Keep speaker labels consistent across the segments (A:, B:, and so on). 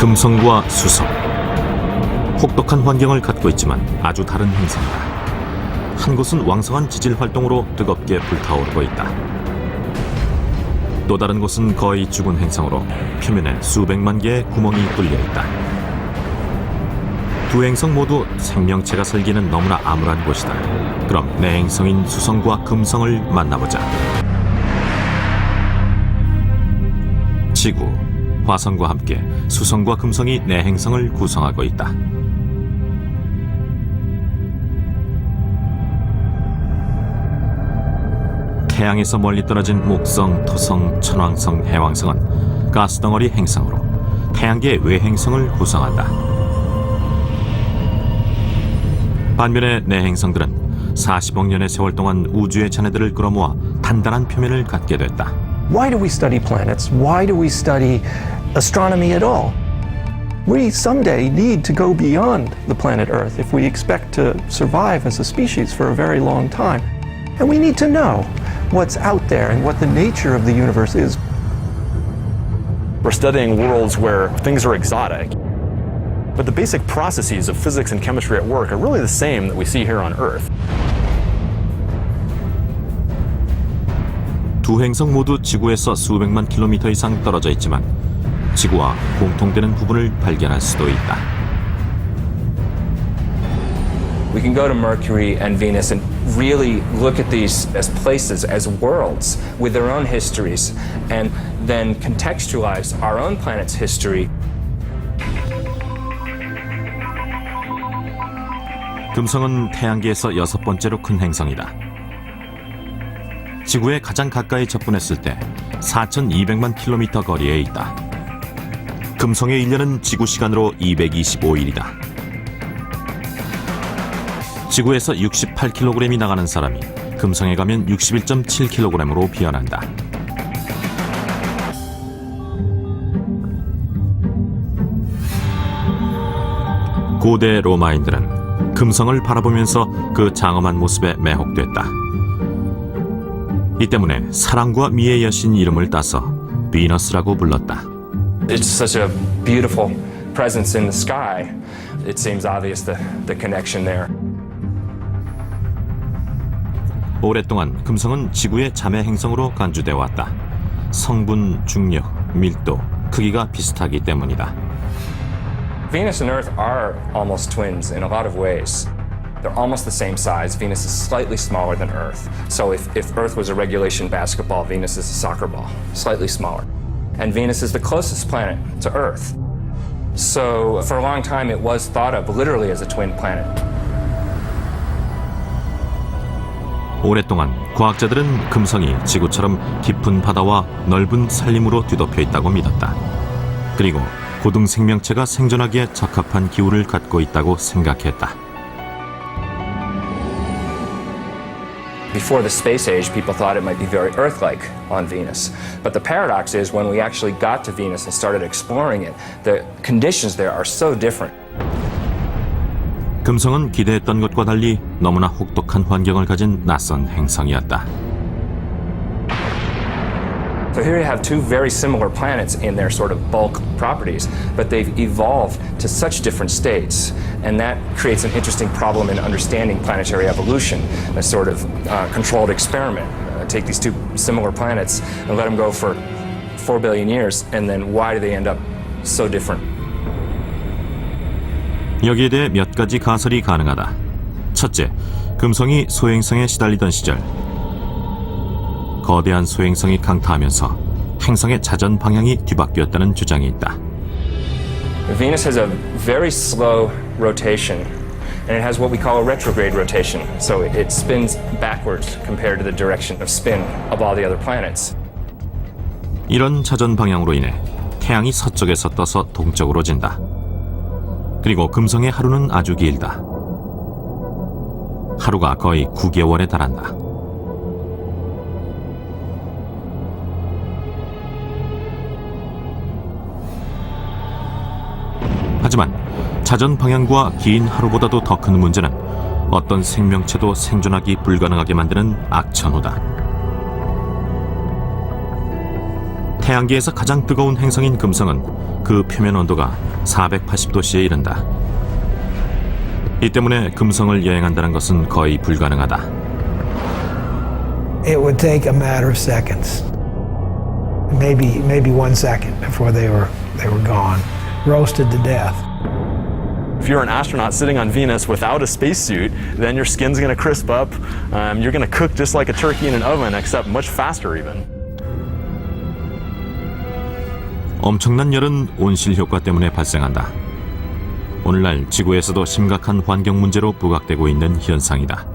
A: 금성과 수성, 혹독한 환경을 갖고 있지만 아주 다른 행성이다. 한 곳은 왕성한 지질 활동으로 뜨겁게 불타오르고 있다. 또 다른 곳은 거의 죽은 행성으로 표면에 수백만 개의 구멍이 뚫려 있다. 두 행성 모두 생명체가 살기는 너무나 암울한 곳이다. 그럼 내 행성인 수성과 금성을 만나보자. 지구, 화성과 함께 수성과 금성이 내 행성을 구성하고 있다. 태양에서 멀리 떨어진 목성, 토성, 천왕성, 해왕성은 가스덩어리 행성으로 태양계의 외행성을 구성한다. 반면에 내 행성들은 40억 년의 세월 동안 우주의 잔해들을 끌어모아 단단한 표면을 갖게 됐다.
B: Why do we study planets? Why do we study astronomy at all? We someday need to go beyond the planet Earth if we expect to survive as a species for a very long time. And we need to know what's out there and what the nature of the universe is.
C: We're studying worlds where things are exotic, but the basic processes of physics and chemistry at work are really the same that we see here on Earth.
A: 두 행성 모두 지구에서 수백만 킬로미터 이상 떨어져 있지만 지구와 공통되는 부분을 발견할 수도 있다.
D: We can go to Mercury and Venus and really look at these as places, as worlds with their own histories, and then contextualize our own planet's history.
A: 금성은 태양계에서 여섯 번째로 큰 행성이다. 지구에 가장 가까이 접근했을 때 4,200만 킬로미터 거리에 있다. 금성의 1년은 지구 시간으로 225일이다. 지구에서 68kg이 나가는 사람이 금성에 가면 61.7kg으로 비어난다. 고대 로마인들은 금성을 바라보면서 그 장엄한 모습에 매혹됐다. 이 때문에 사랑과 미의 여신 이름을 따서 비너스라고 불렀다.
D: It's such a beautiful presence in the sky. It seems obvious the connection there.
A: 오랫동안 금성은 지구의 자매 행성으로 간주되어 왔다. 성분, 중력, 밀도, 크기가 비슷하기 때문이다.
D: Venus and Earth are almost twins in a lot of ways. They're almost the same size. Venus is slightly smaller than Earth. So if Earth was a regulation basketball, Venus is a soccer ball, slightly smaller. And Venus is the closest planet to Earth. So for a long time it was thought of literally as a twin planet.
A: 오랫동안 과학자들은 금성이 지구처럼 깊은 바다와 넓은 산림으로 뒤덮여 있다고 믿었다. 그리고 고등 생명체가 생존하기에 적합한 기후를 갖고 있다고 생각했다.
D: Before the space age, people thought it might be very Earth-like on Venus. But the paradox is when we actually got to Venus and started exploring it, the conditions there are so different.
A: 금성은 기대했던 것과 달리 너무나 혹독한 환경을 가진 낯선 행성이었다.
D: So here you have two very similar planets in their sort of bulk properties, but they've evolved to such different states, and that creates an interesting problem in understanding planetary evolution, a sort of controlled experiment. Take these two similar planets and let them go for 4 billion years, and then why do they end up so different?
A: 여기에 대해 몇 가지 가설이 가능하다. 첫째, 금성이 소행성에 시달리던 시절 거대한 소행성이 강타하면서 행성의 자전 방향이 뒤바뀌었다는 주장이 있다.
D: Venus has a very slow rotation, and it has what we call a retrograde rotation. So it spins backwards compared to the direction of spin of all the other planets.
A: 이런 자전 방향으로 인해 태양이 서쪽에서 떠서 동쪽으로 진다. 그리고 금성의 하루는 아주 길다. 하루가 거의 9개월에 달한다. 하지만 자전 방향과 긴 하루보다도 더 큰 문제는 어떤 생명체도 생존하기 불가능하게 만드는 악천후다. 태양계에서 가장 뜨거운 행성인 금성은 그 표면 온도가 480도씨에 이른다. 이 때문에 금성을 여행한다는 것은 거의 불가능하다.
E: It would take a matter of seconds, maybe 1 second before they were gone, roasted to death.
C: If you're an astronaut sitting on Venus without a spacesuit, then your skin's going to crisp up. You're going to cook just like a turkey in an oven, except much faster even.
A: 엄청난 열은 온실 효과 때문에 발생한다. 오늘날 지구에서도 심각한 환경 문제로 부각되고 있는 현상이다.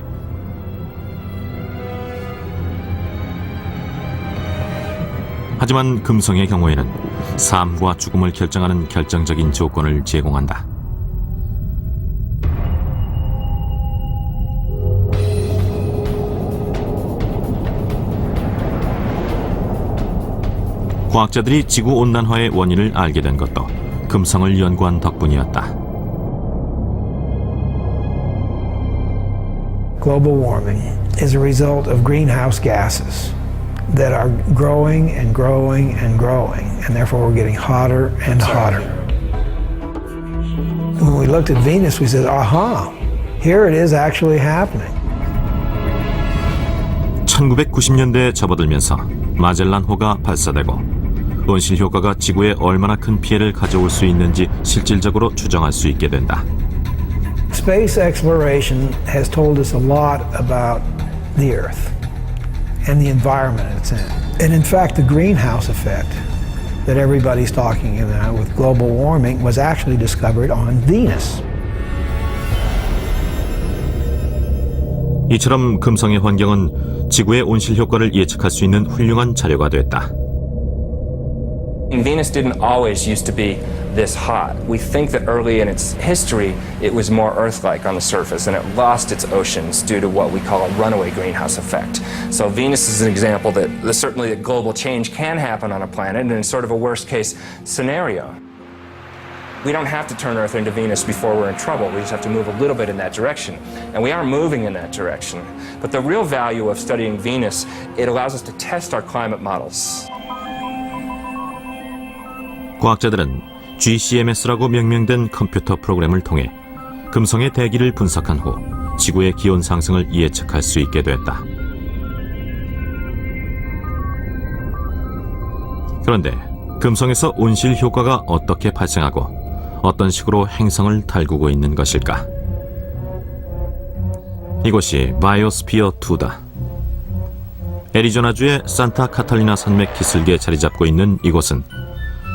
A: 하지만 금성의 경우에는 삶과 죽음을 결정하는 결정적인 조건을 제공한다. 과학자들이 지구온난화의 원인을 알게 된 것도 금성을 연구한 덕분이었다.
E: Global warming is a result of greenhouse gases that are growing and growing and growing, and therefore we're getting hotter and hotter. When we looked at Venus, we said, aha, here it is actually happening.
A: 1990년대에 접어들면서 마젤란호가 발사되고 온실 효과가 지구에 얼마나 큰 피해를 가져올 수 있는지 실질적으로 추정할 수 있게 된다.
E: Space exploration has told us a lot about the Earth and the environment it's in. And in fact, the greenhouse effect that everybody's talking about with global warming was actually discovered on Venus.
A: 이처럼 금성의 환경은 지구의 온실 효과를 예측할 수 있는 훌륭한 자료가 됐다.
D: Venus didn't always used to be this hot. We think that early in its history it was more Earth-like on the surface and it lost its oceans due to what we call a runaway greenhouse effect. So Venus is an example that certainly that global change can happen on a planet and it's sort of a worst-case scenario. We don't have to turn Earth into Venus before we're in trouble. We just have to move a little bit in that direction. And we are moving in that direction. But the real value of studying Venus, it allows us to test our climate models.
A: 과학자들은 GCMS라고 명명된 컴퓨터 프로그램을 통해 금성의 대기를 분석한 후 지구의 기온 상승을 예측할 수 있게 됐다. 그런데 금성에서 온실 효과가 어떻게 발생하고 어떤 식으로 행성을 달구고 있는 것일까? 이곳이 바이오스피어2다. 애리조나주의 산타 카탈리나 산맥 기슭에 자리 잡고 있는 이곳은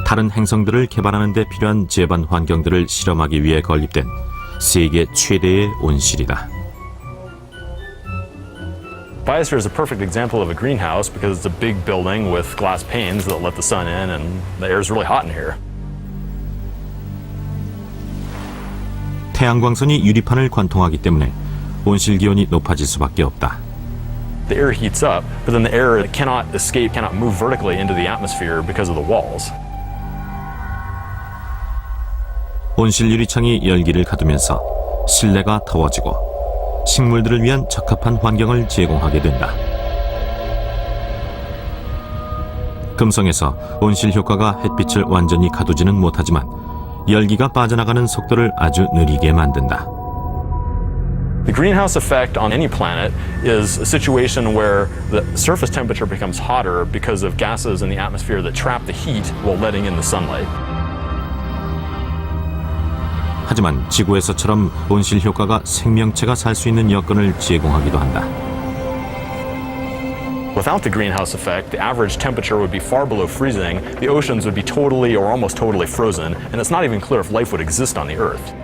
A: 다른 행성들을 개발하는 데 필요한 제반 환경들을 실험하기 위해 건립된 세계 최대의 온실이다.
C: Biosphere is a perfect example of a greenhouse because it's a big building with glass panes that let the sun in and the air is really hot in here.
A: 태양광선이 유리판을 관통하기 때문에 온실 기온이 높아질 수밖에 없다.
C: The air heats up, but then the air cannot escape, cannot move vertically into the atmosphere because of the walls.
A: 온실 유리창이 열기를 가두면서 실내가 더워지고 식물들을 위한 적합한 환경을 제공하게 된다. 금성에서 온실 효과가 햇빛을 완전히 가두지는 못하지만 열기가 빠져나가는 속도를 아주 느리게 만든다.
C: The greenhouse effect on any planet is a situation where the surface temperature becomes hotter because of gases in the atmosphere that trap the heat while letting in the sunlight.
A: 하지만 지구에서처럼 온실 효과가 생명체가 살 수 있는 여건을 제공하기도 한다.
C: Without the greenhouse effect, the average temperature would be far below freezing, the oceans would be totally or almost totally frozen, and it's not even clear if life would exist on the Earth.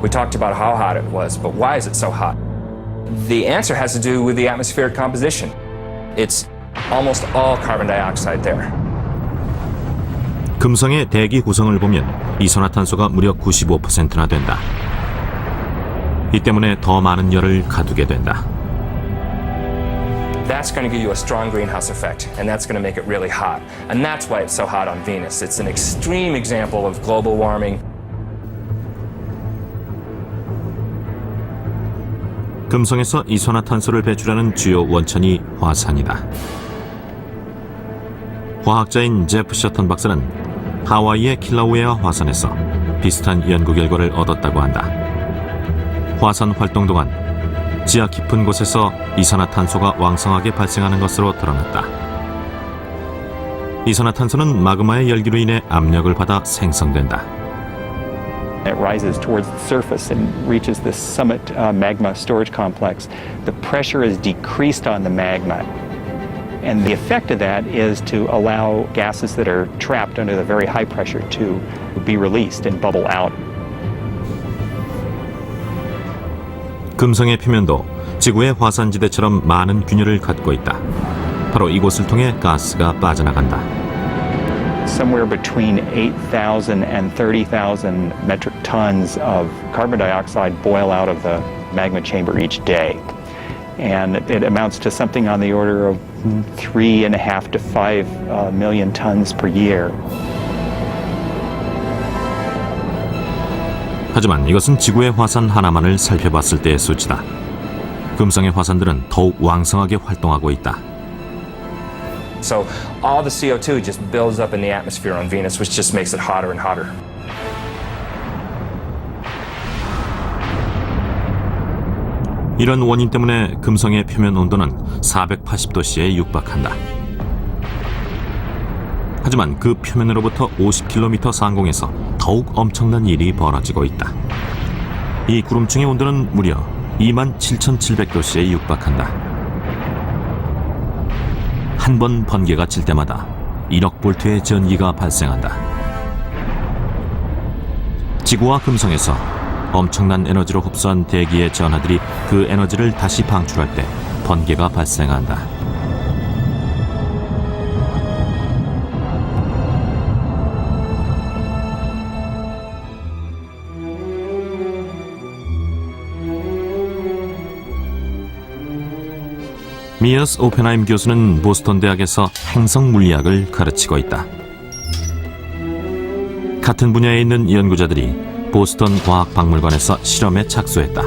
D: We talked about how hot it was, but why is it so hot? The answer has to do with the atmospheric composition. It's almost all carbon dioxide there.
A: 금성의 대기 구성을 보면 이산화탄소가 무려 95%나 된다. 이 때문에 더 많은 열을 가두게 된다.
D: That's going to give you a strong greenhouse effect, and that's going to make it really hot. And that's why it's so hot on Venus. It's an extreme example of global warming.
A: 금성에서 이산화탄소를 배출하는 주요 원천이 화산이다. 과학자인 제프 셔턴 박사는 하와이의 킬라우에아 화산에서 비슷한 연구 결과를 얻었다고 한다. 화산 활동 동안 지하 깊은 곳에서 이산화탄소가 왕성하게 발생하는 것으로 드러났다. 이산화탄소는 마그마의 열기로 인해 압력을 받아 생성된다.
F: It rises towards the surface and reaches this summit magma storage complex. The pressure is decreased on the magma. And the effect of that is to allow gases that are trapped under the very high pressure to be released and bubble out.
A: 금성의 표면도 지구의 화산지대처럼 많은 균열을 갖고 있다. 바로 이곳을 통해 가스가 빠져나간다.
F: Somewhere between 8,000 and 30,000 metric tons of carbon dioxide boil out of the magma chamber each day. And it amounts to something on the order of 3.5 to 5 million tons per year.
A: 하지만 이것은 지구의 화산 하나만을 살펴봤을 때의 수치다. 금성의 화산들은 더욱 왕성하게 활동하고 있다.
D: So all the CO2 just builds up in the atmosphere on Venus, which just makes it hotter and hotter.
A: 이런 원인 때문에 금성의 표면 온도는 480도씨에 육박한다. 하지만 그 표면으로부터 50km 상공에서 더욱 엄청난 일이 벌어지고 있다. 이 구름층의 온도는 무려 27,700도씨에 육박한다. 한 번 번개가 칠 때마다 1억 볼트의 전기가 발생한다. 지구와 금성에서 엄청난 에너지로 흡수한 대기의 전하들이 그 에너지를 다시 방출할 때 번개가 발생한다. 미어스 오펜하임 교수는 보스턴 대학에서 행성 물리학을 가르치고 있다. 같은 분야에 있는 연구자들이 보스턴 과학박물관에서 실험에 착수했다.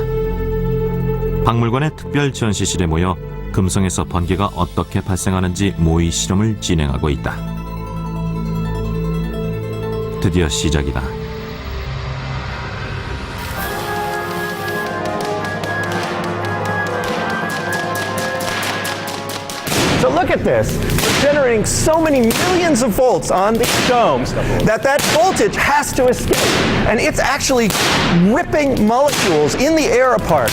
A: 박물관의 특별 전시실에 모여 금성에서 번개가 어떻게 발생하는지 모의 실험을 진행하고 있다. 드디어 시작이다.
B: So look at this. We're generating so many millions of volts on these domes that voltage has to escape. And it's actually ripping molecules in the air apart.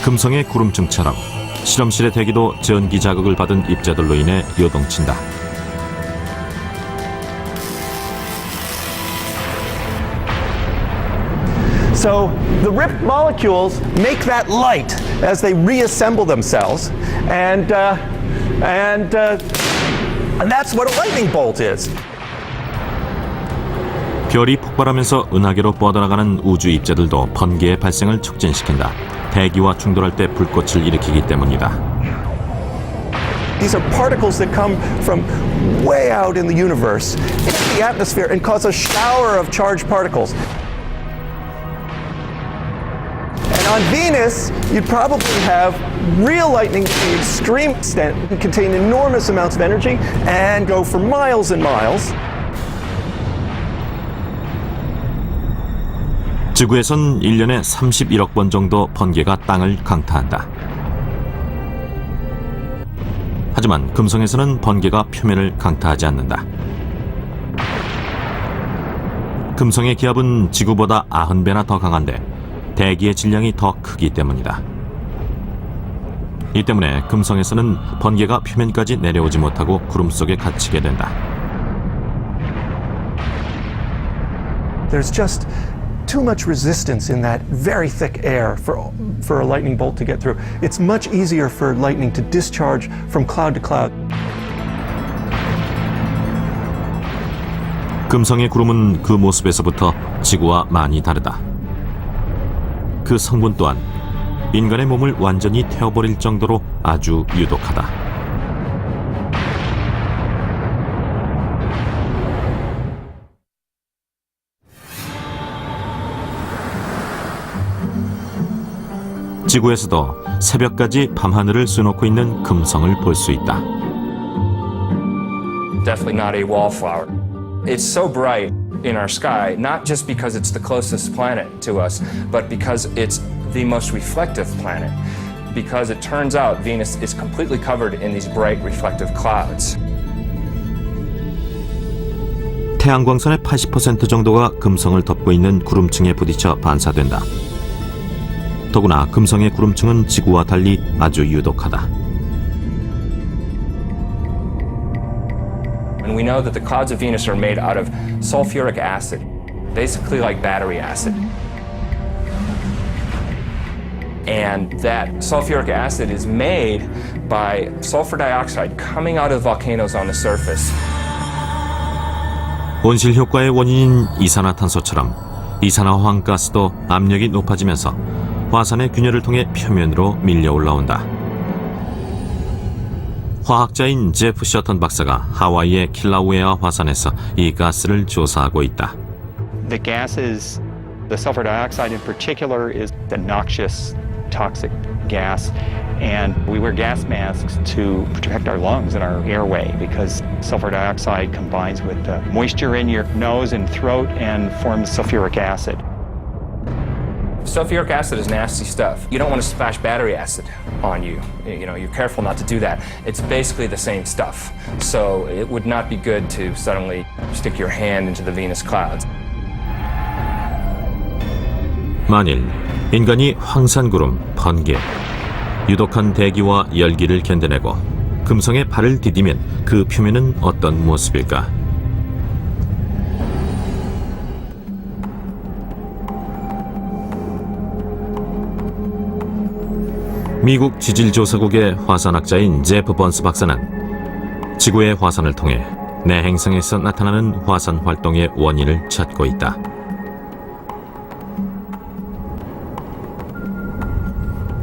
A: 금성의 구름층처럼 실험실의 대기도 전기 자극을 받은 입자들로 인해 요동친다.
B: So the ripped molecules make that light as they reassemble themselves, and that's what a lightning bolt is.
A: 별이 폭발하면서 은하계로 뻗어나가는 우주 입자들도 번개의 발생을 촉진시킨다. 대기와 충돌할 때 불꽃을 일으키기 때문이다.
B: These are particles that come from way out in the universe into the atmosphere and cause a shower of charged particles. On Venus, you'd probably have real lightning to the extreme extent, it contain enormous amounts of energy and go for miles and miles.
A: 지구에선 1년에 31억 번 정도 번개가 땅을 강타한다. 하지만 금성에서는 번개가 표면을 강타하지 않는다. 금성의 기압은 지구보다 90배나 더 강한데 대기의 질량이 더 크기 때문이다. 이 때문에 금성에서는 번개가 표면까지 내려오지 못하고 구름 속에 갇히게 된다.
B: There's just too much resistance in that very thick air for a lightning bolt to get through. It's much easier for lightning to discharge from cloud to cloud.
A: 금성의 구름은 그 모습에서부터 지구와 많이 다르다. 그 성분 또한 인간의 몸을 완전히 태워버릴 정도로 아주 유독하다. 지구에서도 새벽까지 밤하늘을 수놓고 있는 금성을 볼 수 있다.
D: Definitely not a wallflower. It's so bright in our sky, not just because it's the closest planet to us, but because it's the most reflective planet. Because it turns out Venus is completely covered in these bright reflective clouds.
A: 태양광선의 80% 정도가 금성을 덮고 있는 구름층에 부딪혀 반사된다. 더구나 금성의 구름층은 지구와 달리 아주 유독하다.
D: And we know that the clouds of Venus are made out of sulfuric acid, basically like battery acid. And that sulfuric acid is made by sulfur dioxide coming out of volcanoes on the surface.
A: 온실 효과의 원인인 이산화탄소처럼 이산화황 가스도 압력이 높아지면서 화산의 균열을 통해 표면으로 밀려 올라온다. 화학자인 제프 셔턴 박사가 하와이의 킬라우에아 화산에서 이 가스를 조사하고 있다.
F: The gases, the sulfur dioxide in particular, is a noxious, toxic gas, and we wear gas masks to protect our lungs and our airway because sulfur dioxide combines with the moisture in your nose and throat and forms sulfuric acid.
D: Sulfuric acid is nasty stuff. You don't want to splash battery acid on you. You know, you're careful not to do that. It's basically the same stuff. So it would not be good to suddenly stick your hand into the Venus clouds.
A: 만일 인간이 황산구름, 번개, 유독한 대기와 열기를 견뎌내고 금성에 발을 디디면 그 표면은 어떤 모습일까? 미국 지질조사국의 화산학자인 제프 번스 박사는 지구의 화산을 통해 내행성에서 나타나는 화산 활동의 원인을 찾고 있다.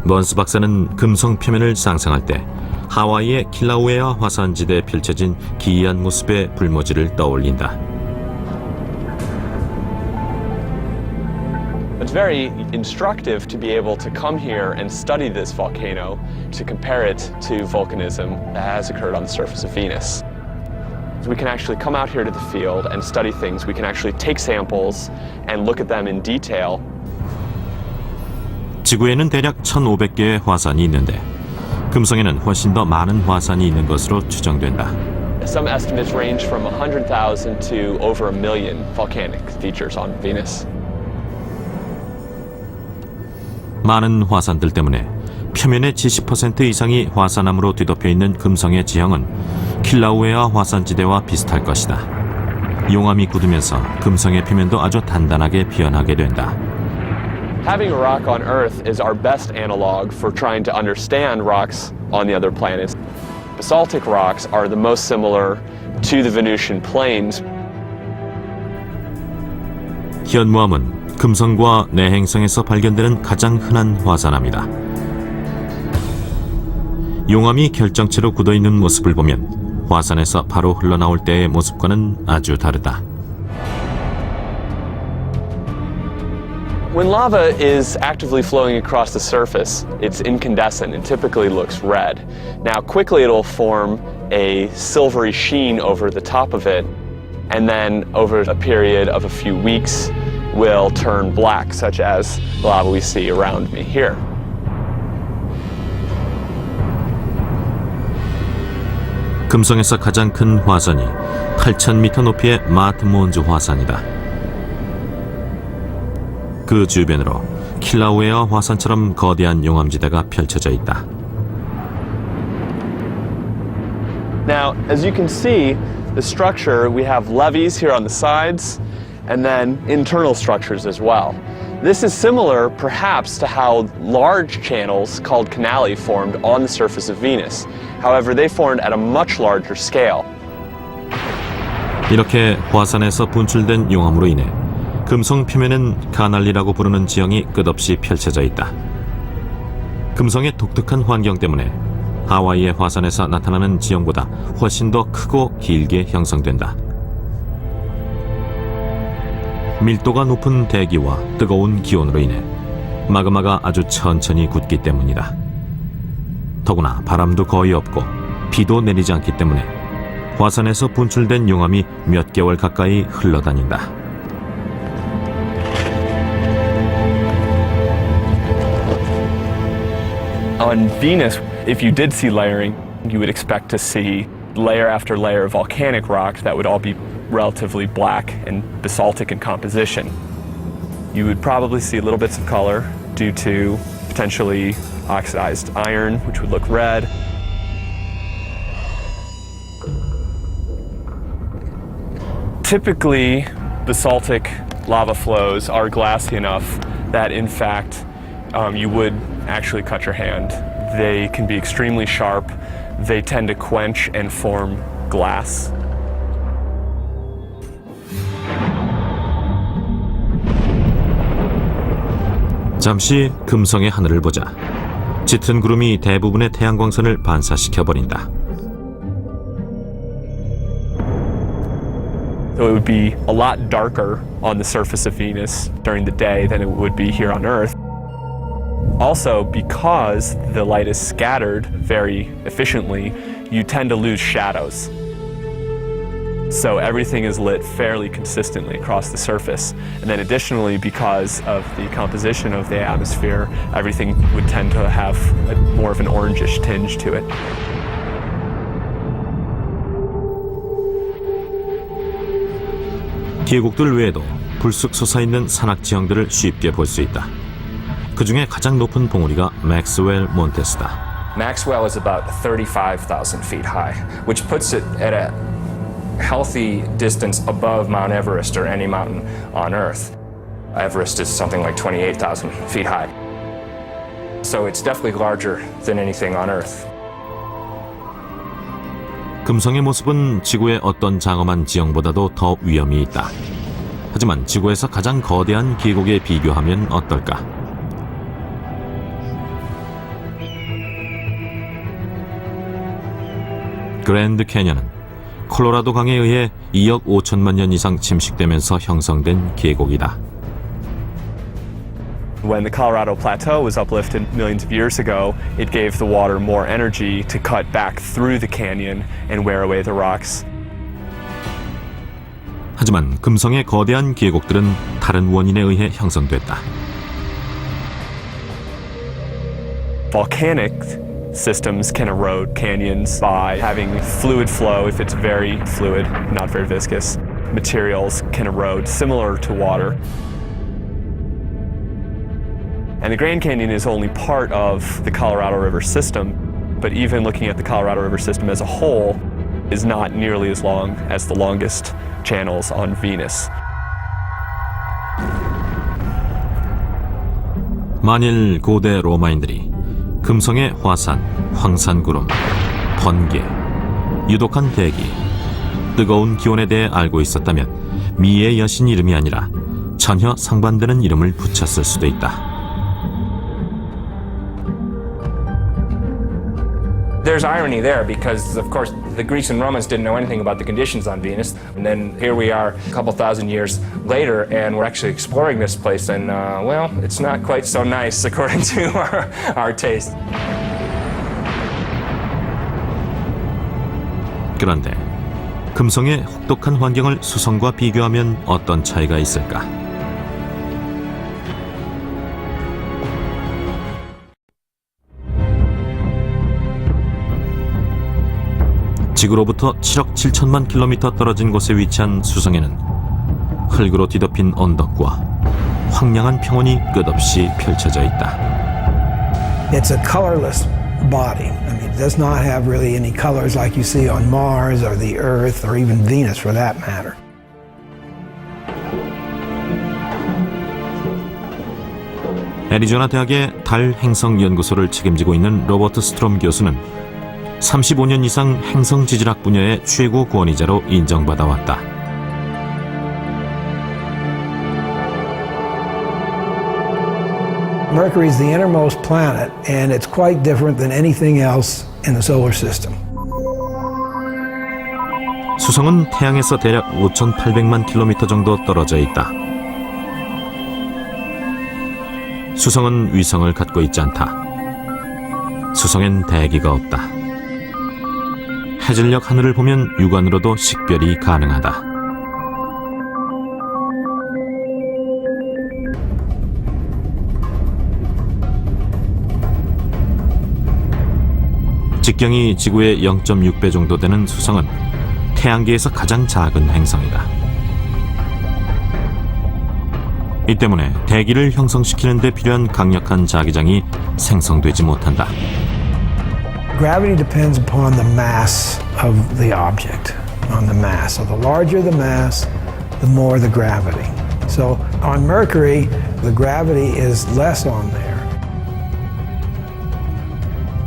A: 번스 박사는 금성 표면을 상상할 때 하와이의 킬라우에아 화산지대에 펼쳐진 기이한 모습의 불모지를 떠올린다.
G: It's very instructive to be able to come here and study this volcano to compare it to volcanism that has occurred on the surface of Venus. We can actually come out here to the field and study things. We can actually take samples and look at them in detail.
A: 지구에는 대략 1,500개의 화산이 있는데 금성에는 훨씬 더 많은 화산이 있는 것으로 추정된다.
G: Some estimates range from 100,000 to over 1 million volcanic features on Venus.
A: 많은 화산들 때문에 표면의 70% 이상이 화산암으로 뒤덮여 있는 금성의 지형은 킬라우에아 화산지대와 비슷할 것이다. 용암이 굳으면서 금성의 표면도 아주 단단하게 변하게 된다.
G: Having a rock on Earth is our best analog for trying to understand rocks on the other planets. Basaltic rocks are the most similar to the Venusian plains.
A: 현무암은 금성과 내행성에서 발견되는 가장 흔한 화산암이다. 용암이 결정체로 굳어있는 모습을 보면 화산에서 바로 흘러나올 때의 모습과는 아주 다르다.
G: When lava is actively flowing across the surface, it's incandescent and typically looks red. Now quickly it'll form a silvery sheen over the top of it, and then over a period of a few weeks will turn black, such as the lava we see around me here.
A: 금성에서 가장 큰 화산이 8,000m 높이의 마트몬즈 화산이다. 그 주변으로 킬라우에아 화산처럼 거대한 용암지대가 펼쳐져 있다.
G: Now, as you can see, the structure, we have levees here on the sides, and then internal structures as well. This is similar, perhaps, to how large channels called canali formed on the surface of Venus. However, they formed at a much larger scale.
A: 이렇게 화산에서 분출된 용암으로 인해 금성 표면은 카날리라고 부르는 지형이 끝없이 펼쳐져 있다. 금성의 독특한 환경 때문에 하와이의 화산에서 나타나는 지형보다 훨씬 더 크고 길게 형성된다. 밀도가 높은 대기와 뜨거운 기온으로 인해 마그마가 아주 천천히 굳기 때문이다. 더구나 바람도 거의 없고 비도 내리지 않기 때문에 화산에서 분출된 용암이 몇 개월 가까이 흘러다닌다.
G: On Venus, if you did see layering, you would expect to see layer after layer of volcanic rock that would all be relatively black and basaltic in composition. You would probably see little bits of color due to potentially oxidized iron, which would look red. Typically, basaltic lava flows are glassy enough that, in fact, you would actually cut your hand. They can be extremely sharp. They tend to quench and form glass.
A: 잠시 금성의 하늘을 보자. 짙은 구름이 대부분의 태양광선을 반사시켜버린다.
G: So it would be a lot darker on the surface of Venus during the day than it would be here on Earth. Also, because the light is scattered very efficiently, you tend to lose shadows. So everything is lit fairly consistently across the surface. And then additionally, because of the composition of the atmosphere, everything would tend to have more of an orangish tinge to it.
A: 계곡들 외에도 불쑥 솟아있는 산악 지형들을 쉽게 볼 수 있다. 그 중에 가장 높은 봉우리가 맥스웰 몬테스다.
D: Maxwell is about 35,000 feet high, which puts it at a healthy distance above Mount Everest or any mountain on Earth. Everest is something like 28,000 feet high. So it's definitely larger than anything on Earth.
A: 금성의 모습은 지구의 어떤 장엄한 지형보다도 더 위험이 있다. 하지만 지구에서 가장 거대한 계곡에 비교하면 어떨까? 그랜드 캐년은 콜로라도 강에 의해 2억 5천만 년 이상 침식되면서 형성된 계곡이다.
G: When the Colorado Plateau was uplifted millions of years ago, it gave the water more energy to cut back through the canyon and wear away the rocks.
A: 하지만 금성의 거대한 계곡들은 다른 원인에 의해 형성됐다.
G: Volcanic systems can erode canyons by having fluid flow if it's very fluid, not very viscous. Materials can erode similar to water. And the Grand Canyon is only part of the Colorado River system, but even looking at the Colorado River system as a whole is not nearly as long as the longest channels on Venus.
A: 만일 고대 로마인들이 금성의 화산, 황산구름, 번개, 유독한 대기, 뜨거운 기온에 대해 알고 있었다면 미의 여신 이름이 아니라 전혀 상반되는 이름을 붙였을 수도 있다.
D: There's irony there because, of course, the Greeks and Romans didn't know anything about the conditions on Venus. And then here we are a couple thousand years later, and we're actually exploring this place, and, well, it's not quite so nice according to our taste.
A: 그런데 금성의 혹독한 환경을 수성과 비교하면 어떤 차이가 있을까? 지구로부터 7억 7천만 킬로미터 떨어진 곳에 위치한 수성에는 흙으로 뒤덮인 언덕과 황량한 평원이 끝없이 펼쳐져 있다.
E: It's a colorless body. I mean, it does not have really any colors like you see on Mars or the Earth or even Venus for that matter.
A: 애리조나 대학의 달 행성 연구소를 책임지고 있는 로버트 스트롬 교수는 35년 이상 행성 지질학 분야의 최고 권위자로 인정받아 왔다.
E: Mercury is the innermost planet, and it's quite different than anything else in the solar system.
A: 수성은 태양에서 대략 5,800만 킬로미터 정도 떨어져 있다. 수성은 위성을 갖고 있지 않다. 수성엔 대기가 없다. 해질녘 하늘을 보면 육안으로도 식별이 가능하다. 직경이 지구의 0.6배 정도 되는 수성은 태양계에서 가장 작은 행성이다. 이 때문에 대기를 형성시키는 데 필요한 강력한 자기장이 생성되지 못한다.
E: Gravity depends upon the mass of the object, on the mass. So the larger the mass, the more the gravity. So on Mercury, the gravity is less on there.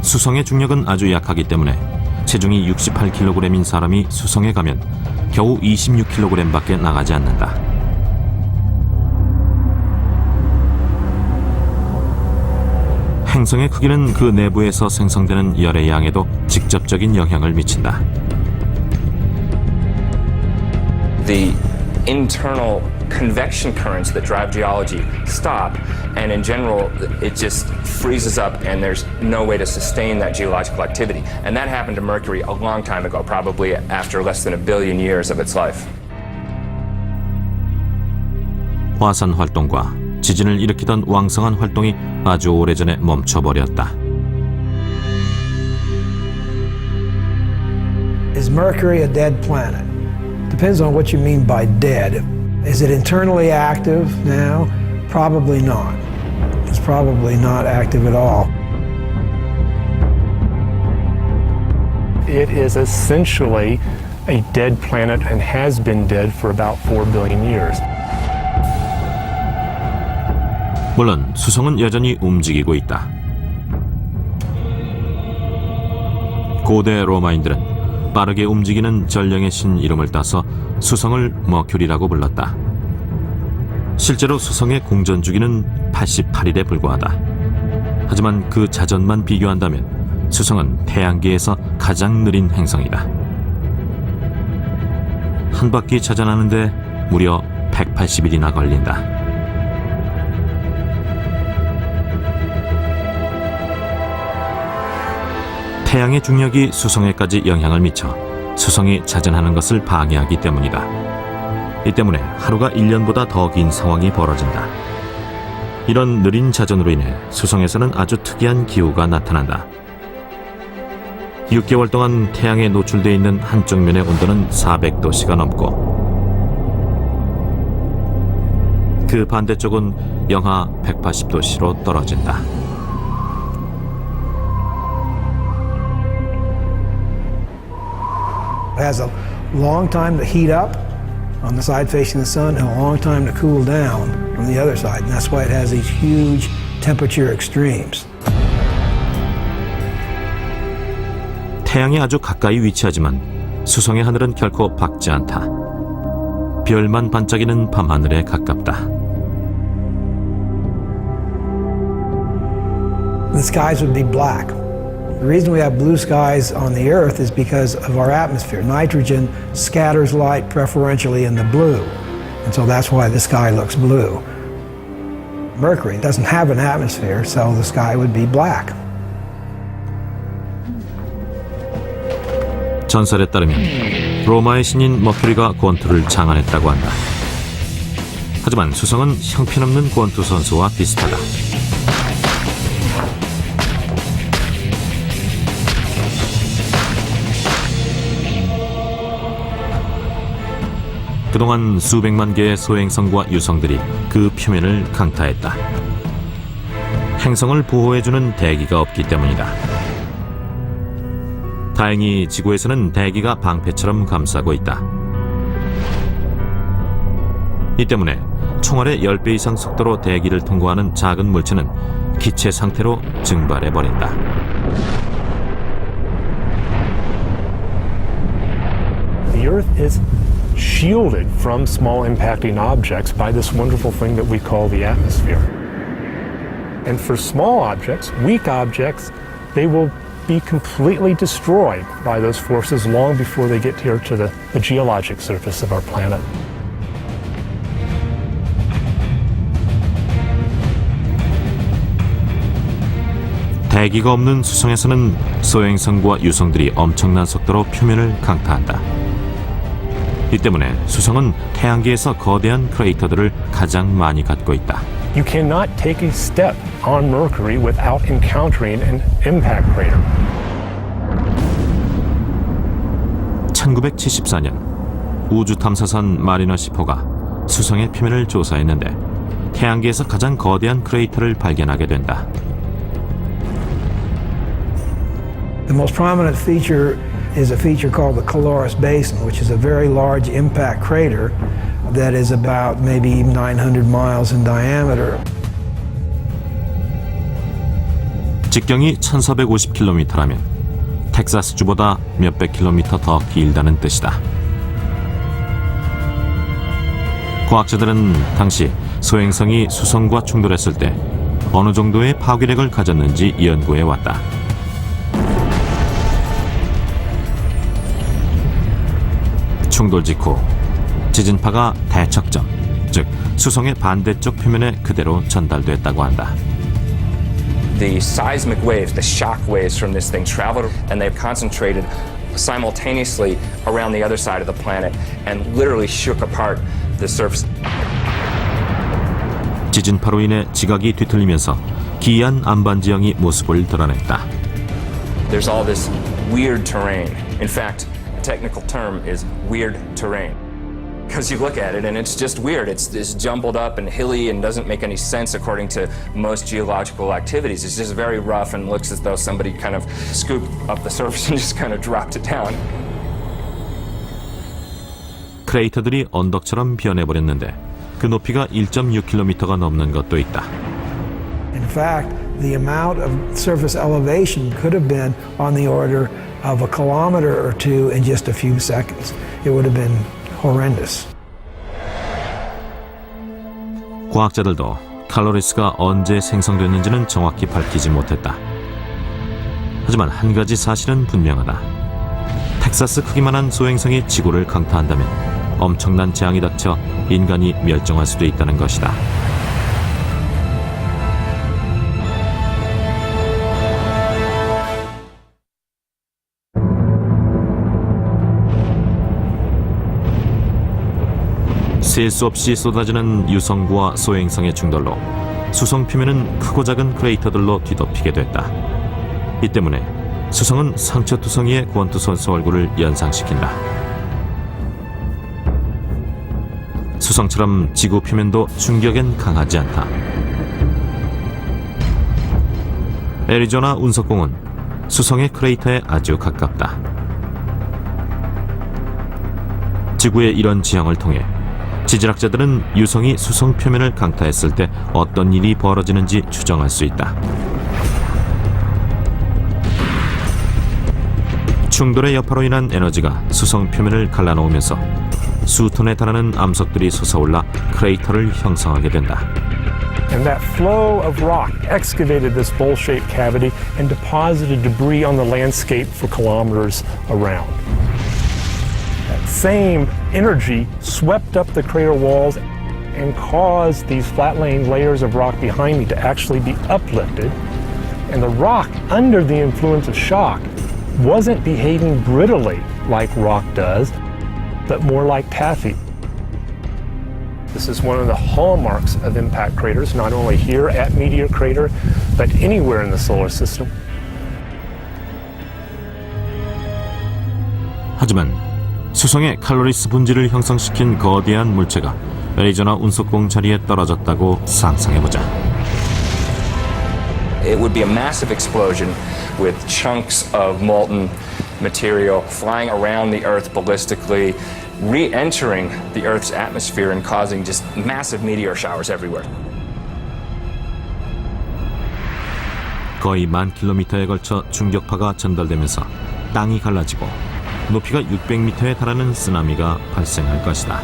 A: 수성의 중력은 아주 약하기 때문에 체중이 68kg인 사람이 수성에 가면 겨우 26kg밖에 나가지 않는다. 행성의 크기는 그 내부에서 생성되는 열의 양에도 직접적인 영향을 미친다.
D: The internal convection currents that drive geology stop, and in general, it just freezes up and there's no way to sustain that geological activity. And that happened to Mercury a long time ago, probably after less than 1 billion years of its life.
A: 화산 활동과 지진을 일으키던 왕성한 활동이 아주 오래전에 멈춰버렸다.
E: Is Mercury a dead planet? Depends on what you mean by dead. Is it internally active now? Probably not. It's probably not active at all.
H: It is essentially a dead planet and has been dead for about 4 billion years.
A: 물론 수성은 여전히 움직이고 있다. 고대 로마인들은 빠르게 움직이는 전령의 신 이름을 따서 수성을 머큐리라고 불렀다. 실제로 수성의 공전 주기는 88일에 불과하다. 하지만 그 자전만 비교한다면 수성은 태양계에서 가장 느린 행성이다. 한 바퀴 자전하는데 무려 180일이나 걸린다. 태양의 중력이 수성에까지 영향을 미쳐 수성이 자전하는 것을 방해하기 때문이다. 이 때문에 하루가 1년보다 더 긴 상황이 벌어진다. 이런 느린 자전으로 인해 수성에서는 아주 특이한 기후가 나타난다. 6개월 동안 태양에 노출되어 있는 한쪽 면의 온도는 400도씨가 넘고 그 반대쪽은 영하 180도씨로 떨어진다.
E: It has a long time to heat up on the side facing the sun and a long time to cool down on the other side. And that's why it has these huge temperature extremes.
A: 태양이 아주 가까이 위치하지만 수성의 하늘은 결코 밝지 않다. 별만 반짝이는 밤하늘에 가깝다.
E: The skies would be black. The reason we have blue skies on the Earth is because of our atmosphere. Nitrogen scatters light preferentially in the blue, and so that's why the sky looks blue. Mercury doesn't have an atmosphere, so the sky would be black.
A: 전설에 따르면 로마의 신인 머큐리가 권투를 장안했다고 한다. 하지만 수성은 형편없는 권투 선수와 비슷하다. 그동안 수백만 개의 소행성과 유성들이 그 표면을 강타했다. 행성을 보호해주는 대기가 없기 때문이다. 다행히 지구에서는 대기가 방패처럼 감싸고 있다. 이 때문에 총알의 10배 이상 속도로 대기를 통과하는 작은 물체는 기체 상태로 증발해버린다.
H: The Earth is shielded from small impacting objects by this wonderful thing that we call the atmosphere. And for small objects, weak objects, they will be completely destroyed by those forces long before they get here to the geologic surface of our planet.
A: 대기가 없는 수성에서는 소행성과 유성들이 엄청난 속도로 표면을 강타한다. 이 때문에 수성은 태양계에서 거대한 크레이터들을 가장 많이 갖고 있다.
H: You cannot take a step on Mercury without encountering an impact crater.
A: 1974년 우주탐사선 마리너 10호가 수성의 표면을 조사했는데 태양계에서 가장 거대한 크레이터를 발견하게 된다.
E: The most prominent feature is a feature called the Caloris Basin, which is a very large impact crater that is about maybe 900 miles in diameter.
A: 직경이 1450km라면 텍사스주보다 몇백 킬로미터 더 길다는 뜻이다. 과학자들은 당시 소행성이 수성과 충돌했을 때 어느 정도의 파괴력을 가졌는지 연구해 왔다. 충돌 직후 지진파가 대척점, 즉 수성의 반대쪽 표면에 그대로 전달됐다고 한다.
D: The seismic waves, the shock waves from this thing traveled and they've concentrated simultaneously around the other side of the planet and literally shook apart the surface.
A: 지진파로 인해 지각이 뒤틀리면서 기이한 안반지형이 모습을 드러냈다.
D: There's all this weird terrain. In fact, the technical term is weird terrain. Because you look at it and it's just weird. It's jumbled up and hilly and doesn't make any sense according to most geological activities. It's just very rough and looks as though somebody kind of scooped up the surface and just kind of dropped it down.
A: 크레이터들이 언덕처럼 변해버렸는데 그 높이가 1.6km가 넘는 것도 있다.
E: In fact, the amount of surface elevation could have been on the order of a kilometer or two in just a few seconds. It would have been horrendous.
A: 과학자들도 칼로리스가 언제 생성됐는지는 정확히 밝히지 못했다. 하지만 한 가지 사실은 분명하다. 텍사스 크기만한 소행성이 지구를 강타한다면 엄청난 재앙이 닥쳐 인간이 멸종할 수도 있다는 것이다. 셀 수 없이 쏟아지는 유성과 소행성의 충돌로 수성 표면은 크고 작은 크레이터들로 뒤덮이게 됐다. 이 때문에 수성은 상처투성이의 권투 선수 얼굴을 연상시킨다. 수성처럼 지구 표면도 충격엔 강하지 않다. 애리조나 운석공은 수성의 크레이터에 아주 가깝다. 지구의 이런 지형을 통해 지질학자들은 유성이 수성 표면을 강타했을 때 어떤 일이 벌어지는지 추정할 수 있다. 충돌의 여파로 인한 에너지가 수성 표면을 갈라놓으면서 수톤에 달하는 암석들이 솟아올라 크레이터를 형성하게 된다.
H: And that flow of rock excavated this bowl-shaped cavity and deposited debris on the landscape for kilometers around. That same energy swept up the crater walls and caused these flat-laying layers of rock behind me to actually be uplifted. And the rock, under the influence of shock, wasn't behaving brittly like rock does, but more like taffy. This is one of the hallmarks of impact craters, not only here at Meteor Crater, but anywhere in the solar system.
A: 하지만 수성의 칼로리스 분지를 형성시킨 거대한 물체가 애리조나 운석공 자리에 떨어졌다고 상상해보자.
D: It would be a massive explosion with chunks of molten material flying around the Earth ballistically, re-entering the Earth's atmosphere and causing just massive meteor showers everywhere.
A: 거의 10,000km에 걸쳐 충격파가 전달되면서 땅이 갈라지고 높이가 600m에 달하는 쓰나미가 발생할 것이다.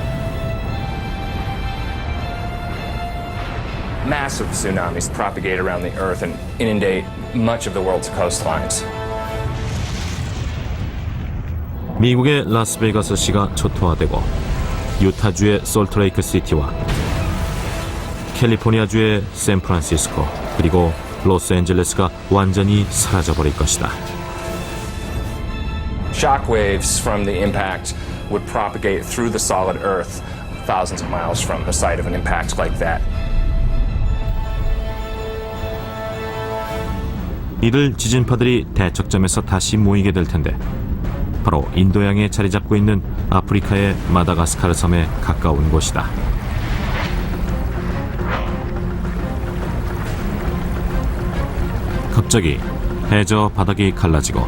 D: Massive tsunamis propagate around the Earth and inundate much of the world's coastlines.
A: 미국의 라스베가스시가 초토화되고 유타주의 솔트레이크 시티와 캘리포니아주의 샌프란시스코 그리고 로스앤젤레스가 완전히 사라져버릴 것이다.
D: Shock waves from the impact would propagate through the solid earth thousands of miles from the site of an impact like that.
A: 이들 지진파들이 대척점에서 다시 모이게 될 텐데 바로 인도양에 자리 잡고 있는 아프리카의 마다가스카르 섬에 가까운 곳이다. 갑자기 해저 바닥이 갈라지고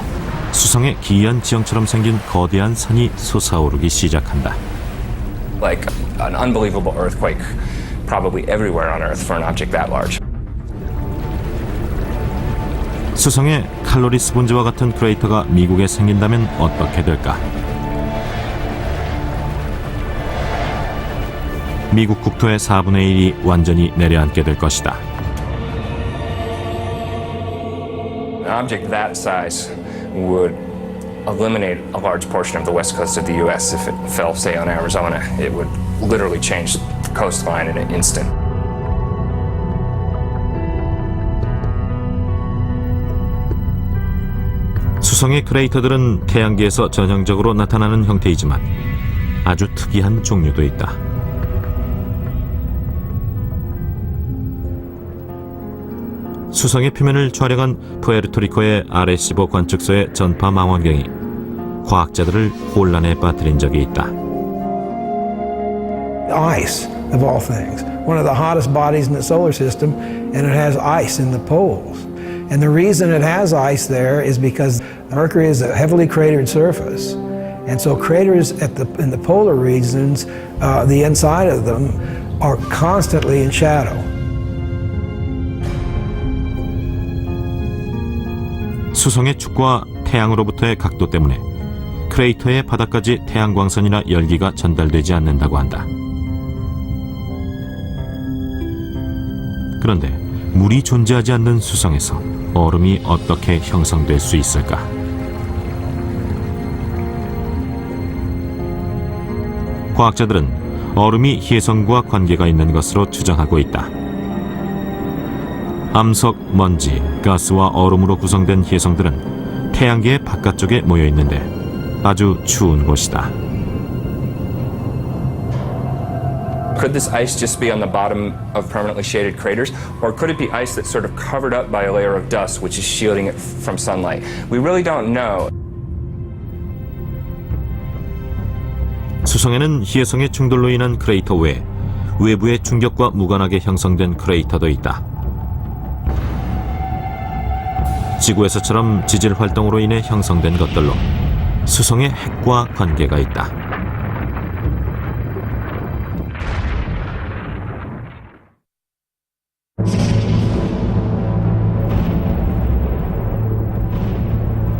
A: 수성의 기이한 지형처럼 생긴 거대한 산이 솟아오르기 시작한다.
D: Like an unbelievable earthquake, probably everywhere on Earth for an object that large.
A: 수성의 칼로리 스폰지와 같은 크레이터가 미국에 생긴다면 어떻게 될까? 미국 국토의 4분의 1이 완전히 내려앉게 될 것이다.
D: An object that size would eliminate a large portion of the west coast of the U.S. if it fell, say, on Arizona. It would literally change the coastline in an instant.
A: 수성의 크레이터들은 태양계에서 전형적으로 나타나는 형태이지만 아주 특이한 종류도 있다. 수성의 표면을 촬영한 푸에르토리코의 아레시보 관측소의 전파 망원경이 과학자들을 혼란에 빠뜨린 적이 있다.
E: Ice, of all things. One of the hottest bodies in the solar system, and it has ice in the poles. And the reason it has ice there is because Mercury is a heavily cratered surface. And so craters in the polar regions, the inside of them, are constantly in shadow.
A: 수성의 축과 태양으로부터의 각도 때문에 크레이터의 바닥까지 태양광선이나 열기가 전달되지 않는다고 한다. 그런데 물이 존재하지 않는 수성에서 얼음이 어떻게 형성될 수 있을까? 과학자들은 얼음이 혜성과 관계가 있는 것으로 추정하고 있다. 암석, 먼지, 가스와 얼음으로 구성된 혜성들은 태양계의 바깥쪽에 모여 있는데 아주 추운 곳이다.
D: Could this ice just be on the bottom of permanently shaded craters, or could it be ice that's sort of covered up by a layer of dust which is shielding it from sunlight? We really don't know.
A: 수성에는 혜성의 충돌로 인한 크레이터 외에 외부의 충격과 무관하게 형성된 크레이터도 있다. 지구에서처럼 지질 활동으로 인해 형성된 것들로 수성의 핵과 관계가 있다.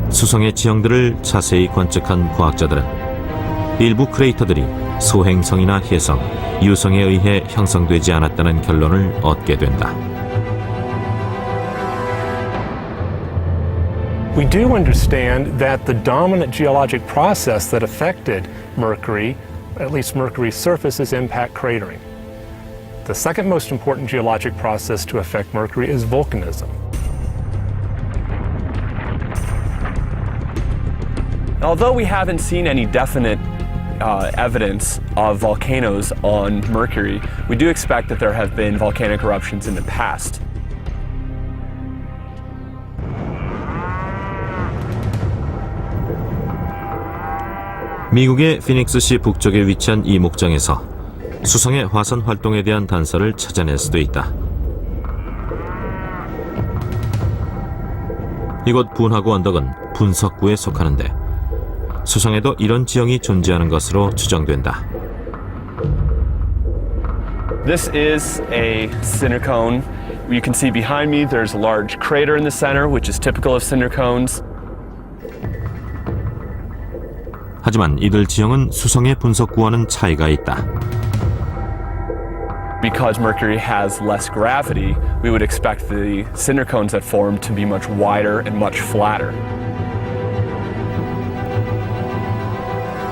A: 수성의 지형들을 자세히 관측한 과학자들은 일부 크레이터들이 소행성이나 혜성, 유성에 의해 형성되지 않았다는 결론을 얻게 된다.
H: We do understand that the dominant geologic process that affected Mercury, at least Mercury's surface, is impact cratering. The second most important geologic process to affect Mercury is volcanism.
G: Although we haven't seen any definite evidence of volcanoes on Mercury, we do expect that there have been volcanic eruptions in the past.
A: 미국의 피닉스시 북쪽에 위치한 이 목장에서 수성의 화산 활동에 대한 단서를 찾아낼 수도 있다. 이곳 분화구 언덕은 분석구에 속하는데 수성에도 이런 지형이 존재하는 것으로 추정된다.
G: This is a cinder cone. You can see behind me there's a large crater in the center, which is typical of cinder cones.
A: 하지만 이들 지형은 수성의 분석구와는 차이가 있다.
G: Because Mercury has less gravity, we would expect the cinder cones that form to be much wider and much flatter.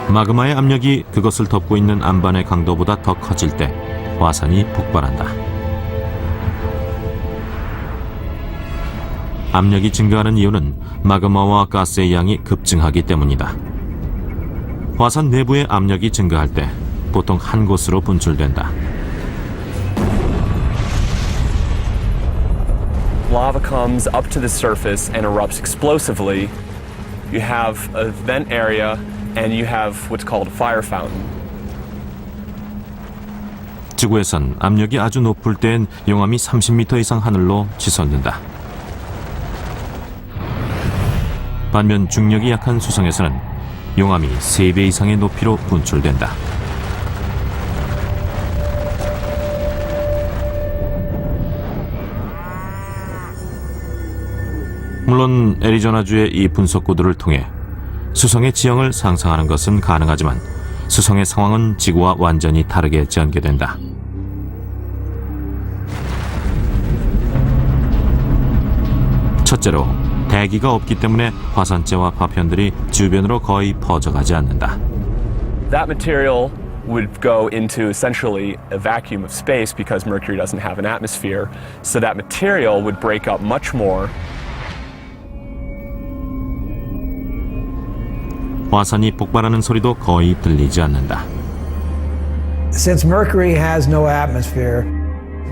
A: 마그마의 압력이 그것을 덮고 있는 안반의 강도보다 더 커질 때 화산이 폭발한다. 압력이 증가하는 이유는 마그마와 가스의 양이 급증하기 때문이다. 화산 내부의 압력이 증가할 때 보통 한 곳으로 분출된다.
G: Lava comes up to the surface and erupts explosively. You have a vent area and you have what's called a fire fountain.
A: 지구에선 압력이 아주 높을 땐 용암이 30m 이상 하늘로 치솟는다. 반면 중력이 약한 수성에서는 용암이 3배 이상의 높이로 분출된다. 물론 애리조나주의 이 분석구도를 통해 수성의 지형을 상상하는 것은 가능하지만 수성의 상황은 지구와 완전히 다르게 전개된다. 첫째로 대기가 없기 때문에 화산재와 파편들이 주변으로 거의 퍼져가지 않는다.
G: That material would go into essentially a vacuum of space because Mercury doesn't have an atmosphere. So that material would break up much more.
A: 화산이 폭발하는 소리도 거의 들리지 않는다.
E: Since Mercury has no atmosphere,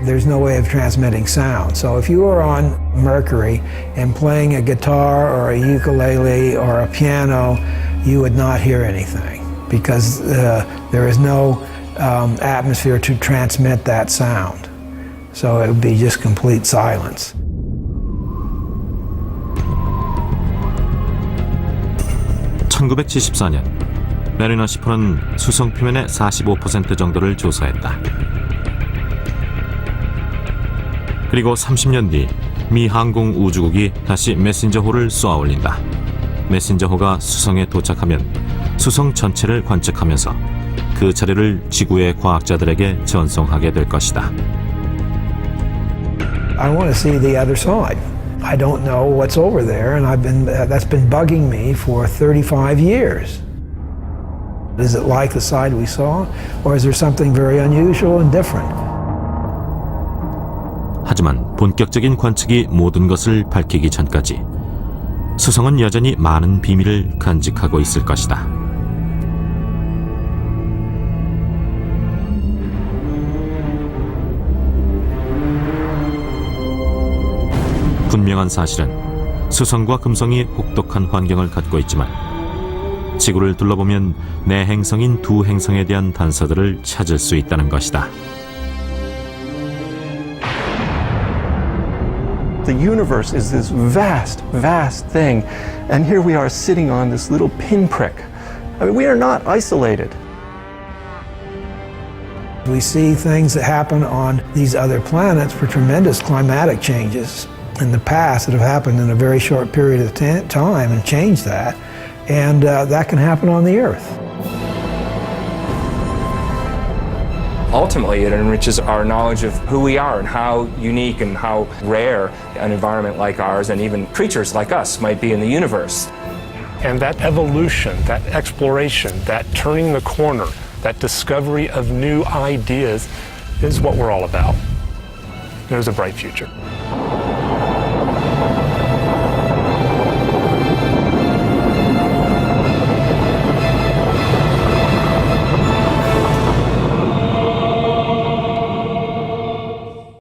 E: there's no way of transmitting sound. So if you were on Mercury and playing a guitar or a ukulele or a piano, you would not hear anything because there is no atmosphere to transmit that sound. So it would be just complete silence.
A: (1974년) 메리너 시퍼는 수성 표면의 45% 정도를 조사했다. 그리고 30년 뒤 미 항공 우주국이 다시 메신저호를 쏘아 올린다. 메신저호가 수성에 도착하면 수성 전체를 관측하면서 그 자료를 지구의 과학자들에게 전송하게 될 것이다.
E: I want to see the other side. I don't know what's over there, and that's been bugging me for 35 years. Is it like the side we saw, or is there something very unusual and different?
A: 하지만 본격적인 관측이 모든 것을 밝히기 전까지 수성은 여전히 많은 비밀을 간직하고 있을 것이다. 분명한 사실은 수성과 금성이 혹독한 환경을 갖고 있지만 지구를 둘러보면 내 행성인 두 행성에 대한 단서들을 찾을 수 있다는 것이다.
B: The universe is this vast, vast thing, and here we are sitting on this little pinprick. I mean, we are not isolated.
E: We see things that happen on these other planets for tremendous climatic changes in the past that have happened in a very short period of time and changed that, and that can happen on the Earth.
D: Ultimately, it enriches our knowledge of who we are and how unique and how rare an environment like ours and even creatures like us might be in the universe.
H: And that evolution, that exploration, that turning the corner, that discovery of new ideas is what we're all about. There's a bright future.